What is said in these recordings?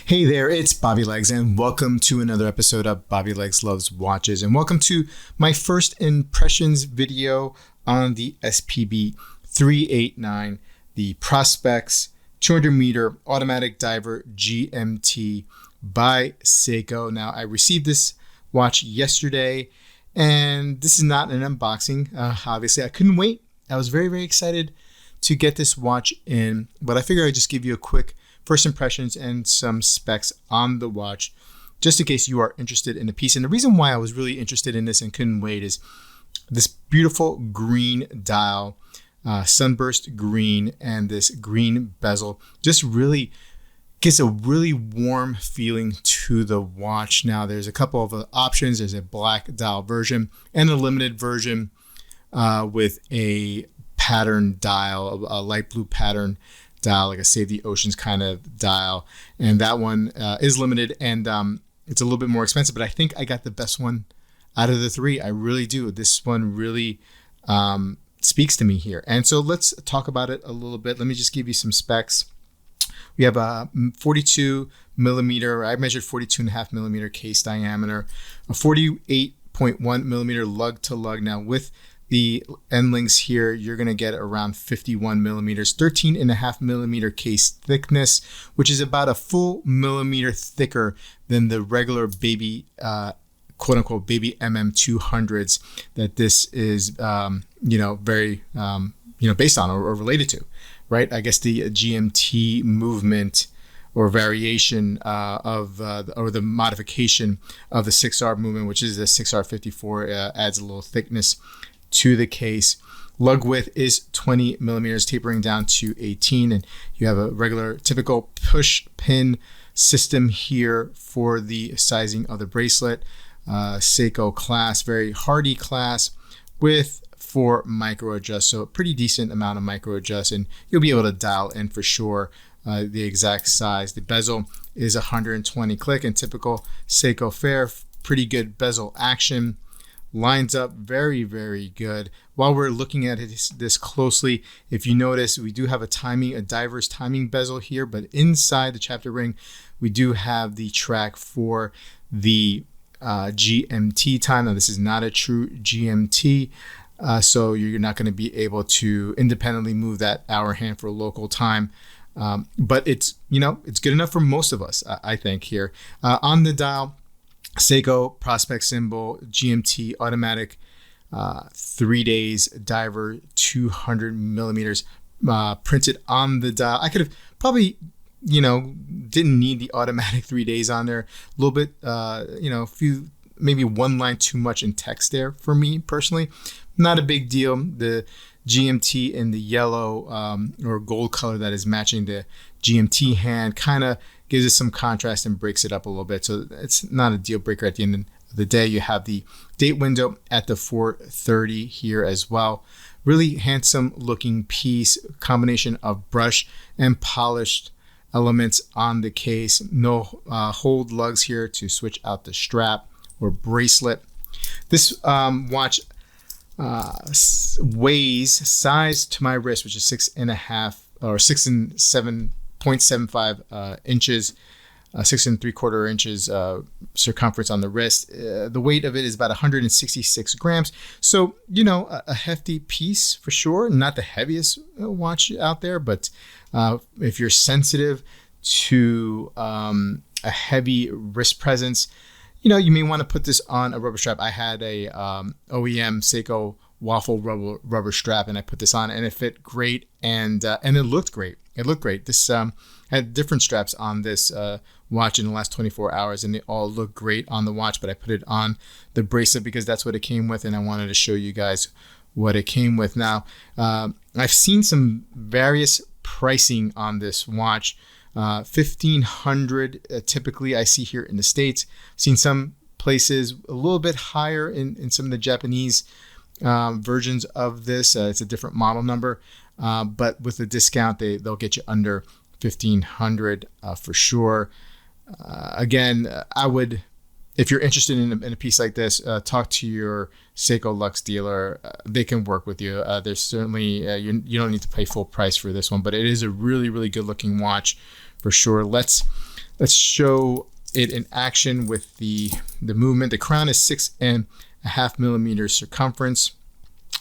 Hey there, it's Bobby Legs, and welcome to another episode of Bobby Legs Loves Watches, and welcome to my first impressions video on the SPB381, the Prospex 200m automatic diver GMT by Seiko. Now, I received this watch yesterday, and this is not an unboxing. Obviously, I couldn't wait. I was very, very excited to get this watch in, but I figured I'd just give you a quick first impressions and some specs on the watch, just in case you are interested in the piece. And the reason why I was really interested in this and couldn't wait is this beautiful green dial, sunburst green, and this green bezel just really gives a really warm feeling to the watch. Now, there's a couple of options. There's a black dial version and a limited version with a pattern dial, a light blue pattern dial, like a Save the Oceans kind of dial, and that one is limited, and it's a little bit more expensive, but I think I got the best one out of the three. I really do. This one really speaks to me here, and so let's talk about it a little bit. Let me just give you some specs. We have a 42 millimeter, I measured 42.5 millimeter case diameter, a 48.1 millimeter lug to lug. Now, with the end links here, you're going to get around 51 millimeters, 13.5 millimeter case thickness, which is about a full millimeter thicker than the regular baby, quote unquote, baby MM200s that this is, very, based on or related to, right? I guess the GMT movement or variation or the modification of the 6R movement, which is the 6R54, adds a little thickness to the case. Lug width is 20 millimeters, tapering down to 18, and you have a regular typical push pin system here for the sizing of the bracelet. Seiko class, very hardy class with 4 micro adjusts, so a pretty decent amount of micro adjusts, and you'll be able to dial in for sure the exact size. The bezel is 120 click and typical Seiko fare. Pretty good bezel action. Lines up very, very good. While we're looking at this closely, if you notice, we do have a diver's timing bezel here, but inside the chapter ring, we do have the track for the GMT time. Now, this is not a true GMT, so you're not going to be able to independently move that hour hand for local time. But it's good enough for most of us, I think here. On the dial, Seiko Prospex symbol, GMT automatic, 3 days diver, 200 millimeters printed on the dial. I could have probably, didn't need the automatic 3 days on there. A little bit, maybe one line too much in text there for me personally. Not a big deal. The GMT in the yellow or gold color that is matching the GMT hand kind of gives it some contrast and breaks it up a little bit. So it's not a deal breaker at the end of the day. You have the date window at the 4:30 here as well. Really handsome looking piece, combination of brush and polished elements on the case. No hold lugs here to switch out the strap or bracelet. This watch weighs size to my wrist, which is 6.5 or 6 and 7.75 inches, 6 3/4 inches circumference on the wrist. The weight of it is about 166 grams. So, a hefty piece for sure. Not the heaviest watch out there, but if you're sensitive to a heavy wrist presence, you may want to put this on a rubber strap. I had a OEM Seiko waffle rubber strap, and I put this on, and it fit great, and it looked great. It looked great. This had different straps on this watch in the last 24 hours, and they all look great on the watch, but I put it on the bracelet because that's what it came with, and I wanted to show you guys what it came with. Now, I've seen some various pricing on this watch. $1,500 typically I see here in the States. I've seen some places a little bit higher in some of the Japanese versions of this. It's a different model number, but with the discount, they'll get you under $1,500 for sure. Again, I would, if you're interested in a piece like this, talk to your Seiko Lux dealer. They can work with you. There's certainly, you don't need to pay full price for this one, but it is a really, really good looking watch for sure. Let's Let's show it in action with the movement. The crown is 6.5 millimeters circumference.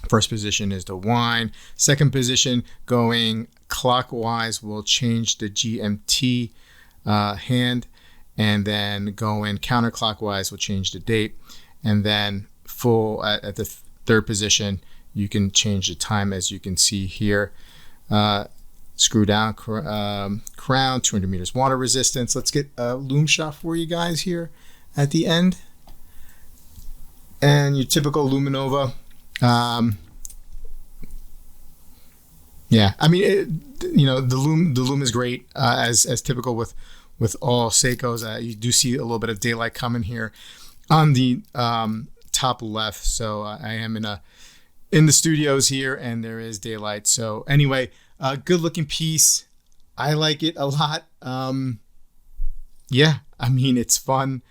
First position is the wind. Second position, going clockwise, will change the GMT hand, and then going counterclockwise will change the date. And then full at the third position, you can change the time, as you can see here. Screw down crown, 200 meters water resistance. Let's get a loom shot for you guys here at the end. And your typical Luminova. Yeah, I mean, the loom is great, as typical with all Seikos. You do see a little bit of daylight coming here on the top left. So I am in the studios here, and there is daylight. So anyway, good looking piece. I like it a lot. Yeah, I mean, it's fun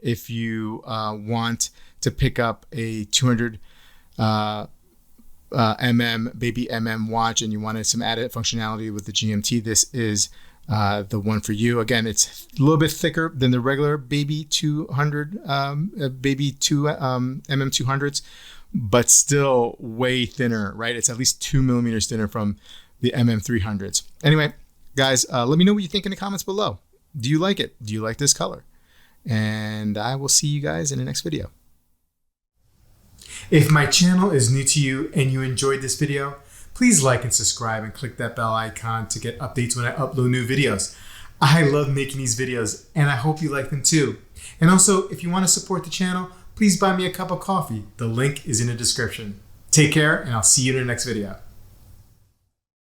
if you want to pick up a 200 baby watch, and you wanted some added functionality with the GMT. This is the one for you. Again, it's a little bit thicker than the regular baby 200 baby 200s, but still way thinner, right? It's at least 2 millimeters thinner from the 300s. Anyway, guys, let me know what you think in the comments below. Do you like it? Do you like this color? And I will see you guys in the next video. If my channel is new to you and you enjoyed this video, please like and subscribe and click that bell icon to get updates when I upload new videos. I love making these videos, and I hope you like them too. And also, if you want to support the channel, please buy me a cup of coffee. The link is in the description. Take care, and I'll see you in the next video.